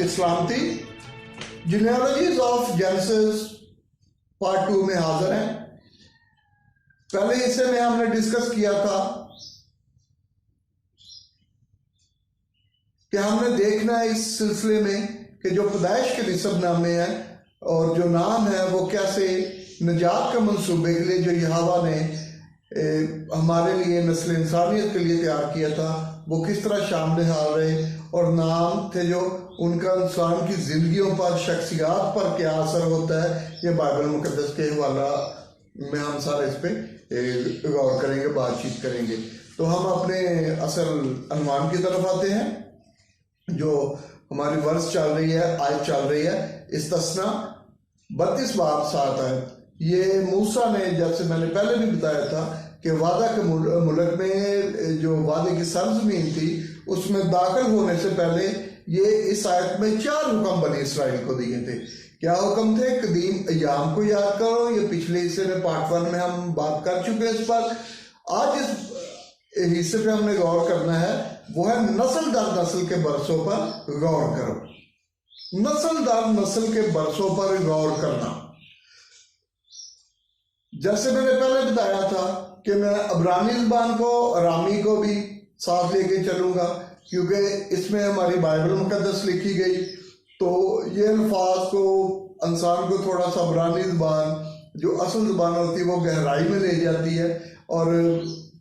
सलामती। जीनियोलॉजीज of genesis part 2 में हाजिर हैं। पहले हिस्से में हमने डिस्कस किया था कि हमने देखना है इस सिलसिले में कि जो पैदाइश के निसब नामे हैं और जो नाम है वो कैसे निजात के मंसूबे के लिए जो यहोवा ने हमारे लिए नस्ल इंसानियत के लिए तैयार किया था वो किस तरह शामिल हाल रहे, और नाम थे जो उनका इंसान की ज़िंदगियों पर, शख्सियात पर क्या असर होता है, ये बाइबल मुकद्दस के हवाला में हम सारे इस पर गौर करेंगे, बातचीत करेंगे। तो हम अपने असल अनुमान की तरफ आते हैं जो हमारी वर्ष चल रही है, आयत चल रही है। इस्तिस्ना 32 बाब 7 है। ये मूसा ने, जैसे मैंने पहले भी बताया था कि वादा के मुल्क में जो वादे की सरजमीन थी उसमें दाखिल होने से पहले ये इस आयत में 4 हुक्म बनी इसराइल को दिए थे। क्या हुक्म थे? कदीम अय्याम को याद करो। ये पिछले हिस्से में पार्ट 1 में हम बात कर चुके हैं इस पर। आज इस हिस्से पे हमने गौर करना है, वो है नस्ल दर नस्ल के बरसों पर गौर करो। नस्ल दर नस्ल के बरसों पर गौर करना। जैसे मैंने पहले बताया था कि मैं अब्रानी ज़बान को, अरामी को भी साथ लेके चलूंगा, क्योंकि इसमें हमारी बाइबल मुकद्दस लिखी गई, तो ये अल्फाज को, इंसान को थोड़ा सा अब्रानी ज़बान जो असल ज़बान होती है वो गहराई में ले जाती है। और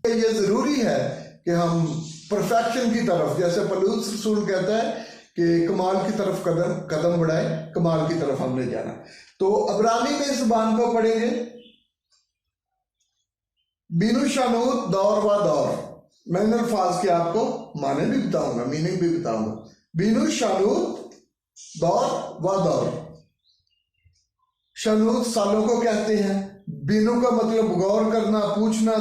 ये ज़रूरी है कि हम परफेक्शन की तरफ, जैसे पौलुस रसूल कहता है कि कमाल की तरफ कदम बढ़ाए, कमाल की तरफ हमने जाना। तो अब्रानी में इस ज़बान को पढ़ेंगे। बिनु शानूत दौर व दौर, मैं इन अल्फाज के आपको माने भी बताऊंगा, मीनिंग भी बताऊंगा। बिनु शानूत दौर व दौर। शानूत सालों को कहते हैं। बिनु का मतलब गौर करना, पूछना,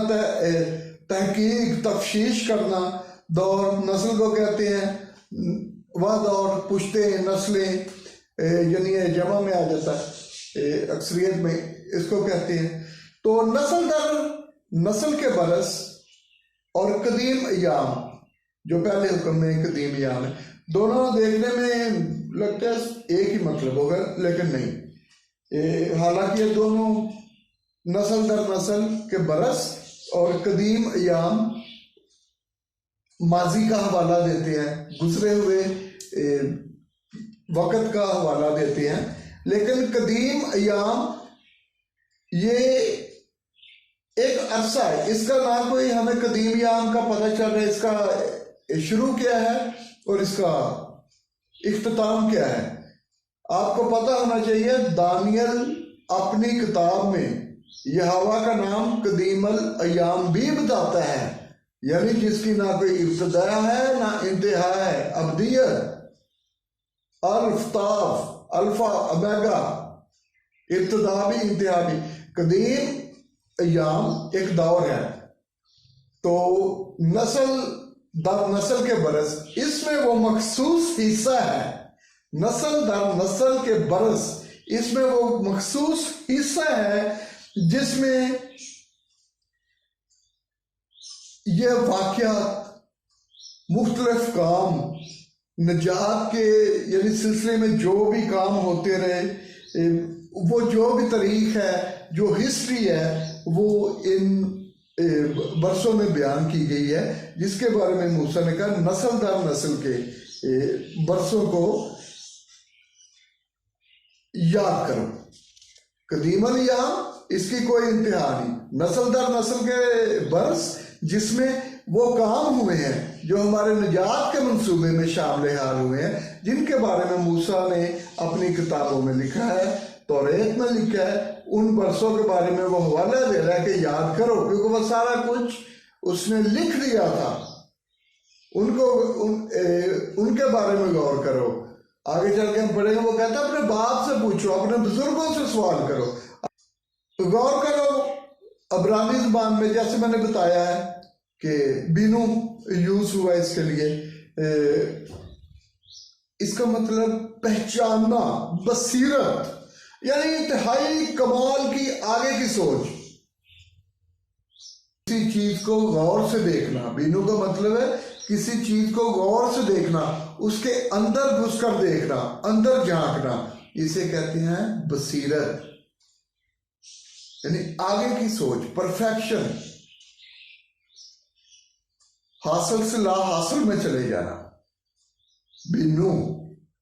तहकीक, तफ्शीश करना। दौर नस्ल को कहते हैं। वह दौर पुश्ते, नस्लें, यानी जमा में आ जाता है, अक्सरियत में इसको कहते हैं। तो नस्ल दर नस्ल के बरस और कदीम अय्याम, जो पहले हुक्म में कदीम अय्याम है, दोनों देखने में लगता है एक ही मतलब होगा, लेकिन नहीं। हालांकि ये दोनों नस्ल दर नस्ल के बरस और कदीम अय्याम माजी का हवाला देते हैं, गुजरे हुए वक़्त का हवाला देते हैं। लेकिन कदीम अय्याम ये एक अरसा है, इसका ना कोई हमें कदीम अय्याम का पता चल रहा है, इसका शुरू क्या है और इसका इख्तिताम क्या है। आपको पता होना चाहिए, दानियल अपनी किताब में यहोवा का नाम कदीमल अय्याम भी बताता है, यानी जिसकी ना कोई इब्तिदा है ना इंतहा है। अब्दियत, अल्फ, ताफ, अल्फा, ओमेगा, इब्तिदा भी इंतहा भी। कदीम अय्याम एक दौर है। तो नस्ल दर नस्ल के बरस, इसमें वो मखसूस हिस्सा है। नस्ल दर नस्ल के बरस, इसमें वो मखसूस हिस्सा है जिसमें ये वाक़यात, मुख्तलिफ काम, निजात के यानी सिलसिले में जो भी काम होते रहे, वो जो भी तारीख है, जो हिस्ट्री है, वो इन बरसों में बयान की गई है, जिसके बारे में मूसा ने कहा नस्ल दर नस्ल के बरसों को याद करो। कदीमल अय्याम, इसकी कोई इंतहा नहीं। नस्ल दर नस्ल के बरस जिसमें वो काम हुए हैं जो हमारे निजात के मंसूबे में शामिल हाल हुए हैं, जिनके बारे में मूसा ने अपनी किताबों में लिखा है, तौरेत में लिखा है। उन बरसों के बारे में वो हवाला दे रहा है कि याद करो, क्योंकि वो सारा कुछ उसने लिख दिया था। उनके बारे में गौर करो। आगे चल के हम पढ़ेंगे, वो कहता है अपने बाप से पूछो, अपने बुजुर्गों से सवाल करो। तो गौर करो अब्रानी ज़बान में, जैसे मैंने बताया है कि बिनु यूज हुआ इसके लिए, इसका मतलब पहचानना, बसीरत, यानी इंतहाई कमाल की आगे की सोच, किसी चीज को गौर से देखना। बिनु का मतलब है किसी चीज को गौर से देखना उसके अंदर घुसकर देखना, अंदर झांकना, इसे कहते हैं बसीरत, यानी आगे की सोच, परफेक्शन। हासिल से ला हासिल में चले जाना, बिनू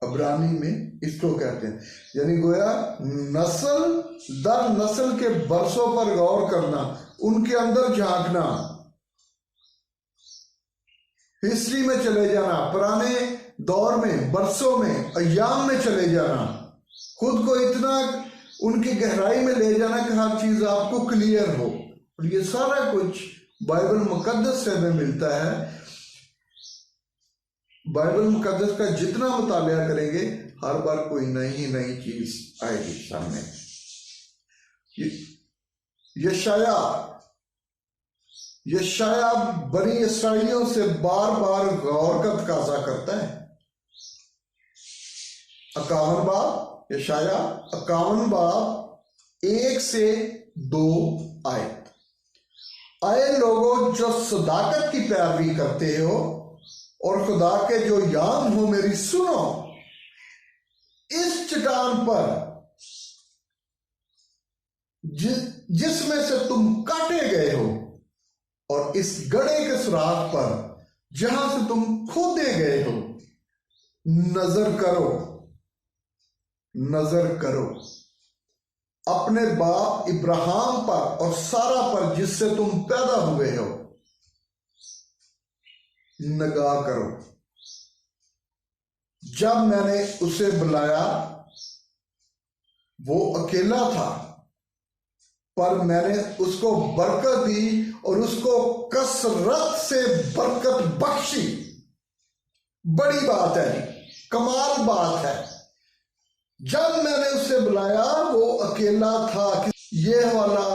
अबरानी में इसको कहते हैं। यानी गोया नस्ल दर नस्ल के बरसों पर गौर करना, उनके अंदर झांकना, हिस्ट्री में चले जाना, पुराने दौर में, बरसों में, अय्याम में चले जाना, खुद को इतना उनकी गहराई में ले जाना कि हर चीज आपको क्लियर हो। और ये सारा कुछ बाइबल मुकद्दस से हमें मिलता है। बाइबल मुकद्दस का जितना मुतालिया करेंगे, हर बार कोई नई चीज आएगी सामने। यशाया बनी इसराइलियों से बार बार गौर का तकाजा करता है। 51 बाब, यशाया 51 बाब 1 से 2 आयत। आए लोगों जो सदाकत की पैरवी करते हो और खुदा के जो याम हो मेरी सुनो, इस चट्टान पर जिसमें से तुम काटे गए हो और इस गड़े के सुराख पर जहां से तुम खोदे गए हो, नजर करो, नजर करो अपने बाप इब्राहिम पर और सारा पर जिससे तुम पैदा हुए हो, निगाह करो। जब मैंने उसे बुलाया वो अकेला था, पर मैंने उसको बरकत दी और उसको कसरत से बरकत बख्शी। बड़ी बात है, कमाल बात है। जब मैंने उसे बुलाया वो अकेला था। ये वाला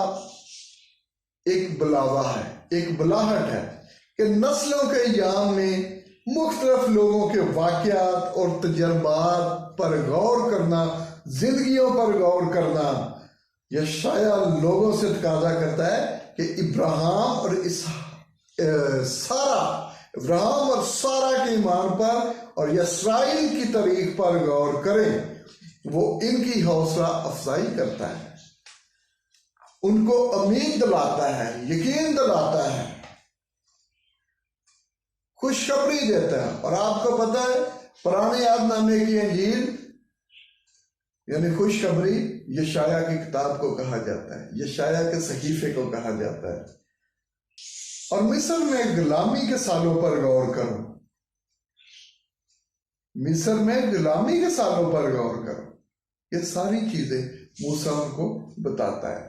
एक बुलावा है, एक बुलाहट है कि नस्लों के याम में मुख्तलिफ लोगों के वाकयात और तजर्बात पर गौर करना, जिंदगियों पर गौर करना। यशाया लोगों से तकाजा करता है कि इब्राहिम और सारा के ईमान पर और यसराइल की तारीख पर गौर करें। वो इनकी हौसला अफजाई करता है, उनको उम्मीद दिलाता है, यकीन दिलाता है, खुशखबरी देता है। और आपको पता है पुराने यादनामे की अंजील यानी खुशखबरी यशाया की किताब को कहा जाता है, यशाया के सहीफे को कहा जाता है। और मिस्र में गुलामी के सालों पर गौर करो, मिस्र में गुलामी के सालों पर गौर करो। ये सारी चीजें मूसा उनको बताता है।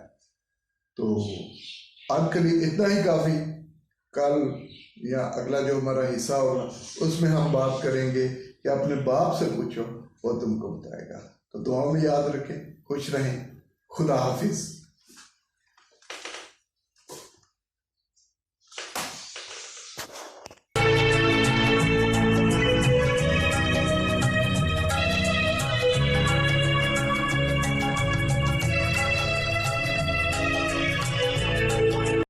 तो आज के लिए इतना ही काफी। कल या अगला जो हमारा हिस्सा होगा उसमें हम बात करेंगे कि अपने बाप से पूछो, वो तुमको बताएगा। तो दुआ में याद रखें, खुश रहें, खुदा हाफिज।